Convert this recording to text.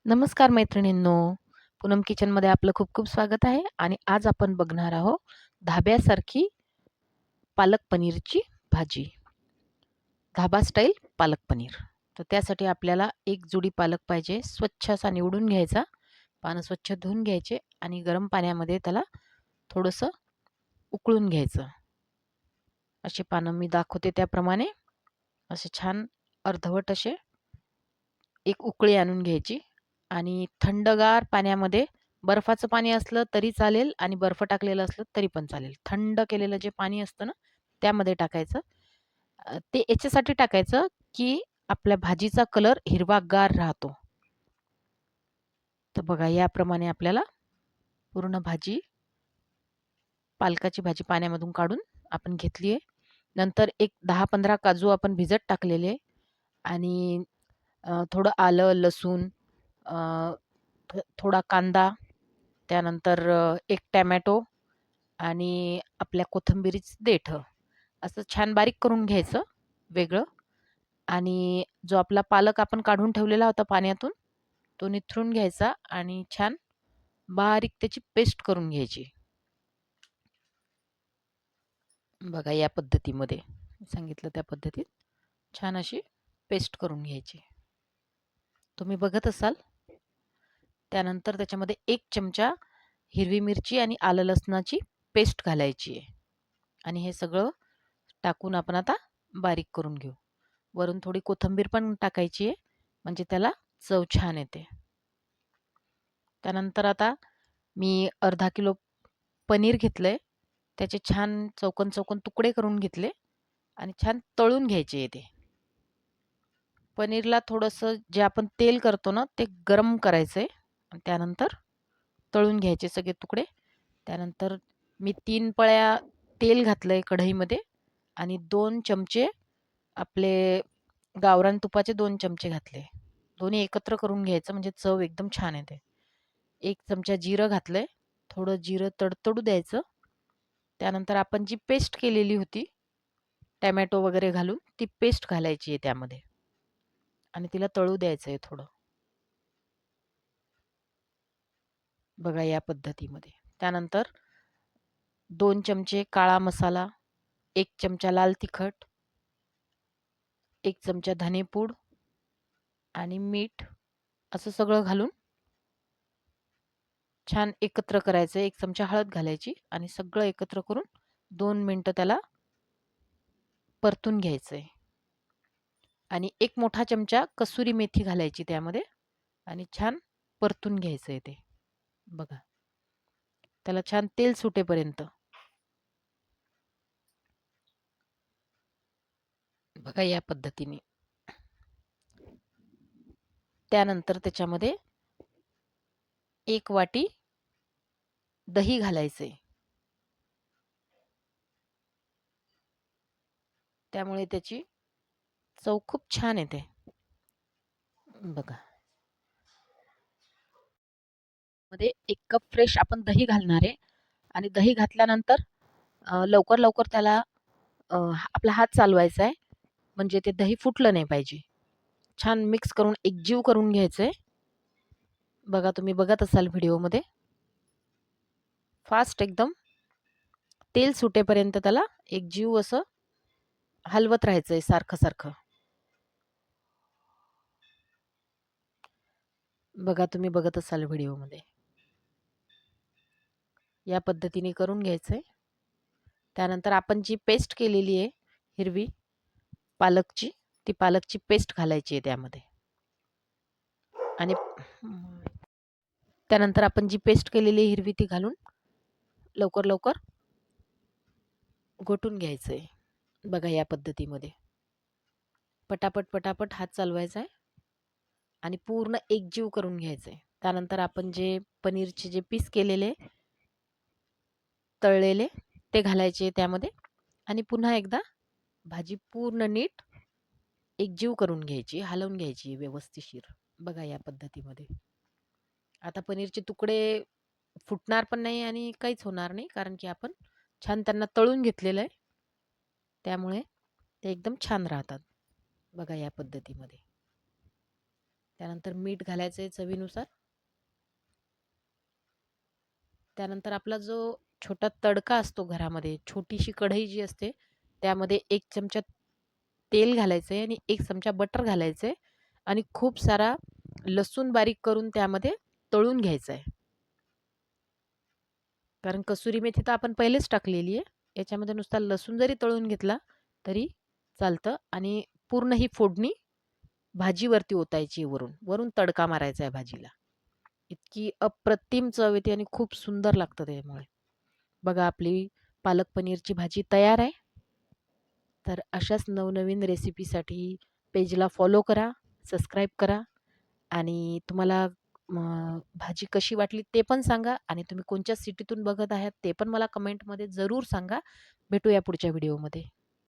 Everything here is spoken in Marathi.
नमस्कार मैत्रिणींनो, पूनम किचनमध्ये आपलं खूप खूप स्वागत आहे आणि आज आपण बघणार आहोत धाब्यासारखी पालक पनीरची भाजी. धाबा स्टाईल पालक पनीर. तर त्यासाठी आपल्याला एक जुडी पालक पाहिजे. स्वच्छ असा निवडून घ्यायचा. पानं स्वच्छ धुवून घ्यायचे आणि गरम पाण्यामध्ये त्याला थोडंसं उकळून घ्यायचं. असे पानं मी दाखवते त्याप्रमाणे असे छान अर्धवट असे एक उकळी आणून घ्यायची आणि थंडगार पाण्यामध्ये बर्फाचं पाणी असलं तरी चालेल आणि बर्फ टाकलेलं असलं तरी पण चालेल. थंड केलेलं जे पाणी असतं ना, त्यामध्ये टाकायचं. ते याच्यासाठी टाकायचं, की आपल्या भाजीचा कलर हिरवागार राहतो. तर बघा याप्रमाणे आपल्याला पूर्ण भाजी, पालकाची भाजी पाण्यामधून काढून आपण घेतली आहे. नंतर एक 10-15 काजू आपण भिजत टाकलेले आणि थोडं आलं, लसूण, अ, थोडा कांदा, त्यानंतर एक टोमॅटो आणि आपल्या कोथिंबिरीचं देठं असं छान बारीक करून घ्यायचं वेगळं. आणि जो आपला पालक आपण काढून ठेवलेला होता पाण्यातून, तो निथळून घ्यायचा आणि छान बारीक त्याची पेस्ट करून घ्यायची. बघा या पद्धतीमध्ये सांगितलं त्या पद्धतीत छान अशी पेस्ट करून घ्यायची. तुम्ही बघत असाल. त्यानंतर त्याच्यामध्ये 1 चमचा हिरवी मिरची आणि आलं लसणाची पेस्ट घालायची आहे आणि हे सगळं टाकून आपण आता बारीक करून घेऊ. वरून थोडी कोथिंबीर पण टाकायची आहे म्हणजे त्याला चव छान येते. त्यानंतर आता मी अर्धा किलो पनीर घेतलंय. त्याचे छान चौकोन-चौकोन तुकडे करून घेतले आणि छान तळून घ्यायचे ते. पनीरला थोडंसं जे आपण तेल करतो ना, ते गरम करायचंय आणि त्यानंतर तळून घ्यायचे सगळे तुकडे. त्यानंतर मी 3 पळ्या तेल घातलंय कढईमध्ये आणि 2 चमचे आपले गावरान तुपाचे 2 चमचे घातले. दोन्ही एकत्र करून घ्यायचं म्हणजे चव एकदम छान येते. 1 चमचा जिरं घातलंय. थोडं जिरं तडतडू द्यायचं. त्यानंतर आपण जी पेस्ट केलेली होती, टोमॅटो वगैरे घालून ती पेस्ट घालायची आहे त्यामध्ये आणि तिला तळू द्यायचं आहे थोडं. बघा या पद्धतीमध्ये. त्यानंतर 2 चमचे काळा मसाला, 1 चमचा लाल तिखट, 1 चमचा धनेपूड आणि मीठ असं सगळं घालून छान एकत्र करायचं. 1 चमचा हळद घालायची आणि सगळं एकत्र करून 2 मिनिटं त्याला परतून घ्यायचंय. आणि 1 मोठा चमचा कसुरी मेथी घालायची त्यामध्ये आणि छान परतून घ्यायचंय ते. बघा. त्याला छान तेल सुटेपर्यंत. बघा या पद्धतीने. त्यानंतर त्याच्यामध्ये 1 वाटी दही घालायचंय. त्यामुळे त्याची चव खूप छान येते. बघा. मध्ये 1 कप फ्रेश आपण दही घालणार आहे आणि दही घातल्यानंतर लवकर त्याला आपला हात चालवायचा आहे. म्हणजे ते दही फुटलं नाही पाहिजे. छान मिक्स करून एकजीव करून घ्यायचंय. बघा तुम्ही बघत असाल व्हिडिओमध्ये. फास्ट एकदम तेल सुटेपर्यंत त्याला एकजीव असं हलवत राहायचंय सारखं-सारखं. बघा तुम्ही बघत असाल व्हिडिओमध्ये. या पद्धतीने करून घ्यायचंय. त्यानंतर आपण जी पेस्ट केलेली आहे हिरवी पालकची, ती पालकची पेस्ट घालायची आहे त्यामध्ये. आणि त्यानंतर आपण जी पेस्ट केलेली आहे हिरवी ती घालून लवकर घोटून घ्यायचंय. बघा या पद्धतीमध्ये. पटापट हात चालवायचा आहे आणि पूर्ण एकजीव करून घ्यायचंय. त्यानंतर आपण जे पनीरचे जे पीस केलेले तळलेले ते घालायचे त्यामध्ये आणि पुन्हा एकदा भाजी पूर्ण नीट एकजीव करून घ्यायची, हलवून घ्यायची व्यवस्थिशीर. बघा या पद्धतीमध्ये. आता पनीरचे तुकडे फुटणार पण नाही आणि काहीच होणार नाही कारण की आपण छान त्यांना तळून घेतलेलं आहे. त्यामुळे ते एकदम छान राहतात. बघा या पद्धतीमध्ये. त्यानंतर मीठ घालायचं आहे चवीनुसार. त्यानंतर आपला जो छोटा तडका असतो घरामध्ये, छोटीशी कढई जी असते, त्यामध्ये 1 चमचा तेल घालायचं आहे आणि 1 चमचा बटर घालायचं आहे आणि खूप सारा लसूण बारीक करून त्यामध्ये तळून घ्यायचं आहे. कारण कसुरी मेथी तर आपण पहिलेच टाकलेली आहे. याच्यामध्ये नुसता लसूण जरी तळून घेतला तरी चालतं आणि पूर्ण ही फोडणी भाजीवरती ओतायची वरून. वरून तडका मारायचा आहे भाजीला. इतकी अप्रतिम चव येते आणि खूप सुंदर लागतं त्यामुळे. बघा आपली पालक पनीरची भाजी तयार आहे. तर अशाच नवनवीन रेसिपीसाठी पेजला फॉलो करा, सबस्क्राईब करा आणि तुम्हाला भाजी कशी वाटली ते पण सांगा आणि तुम्ही कोणत्या सिटीतून बघत आहात ते पण मला कमेंटमध्ये जरूर सांगा. भेटूया पुढच्या व्हिडिओमध्ये.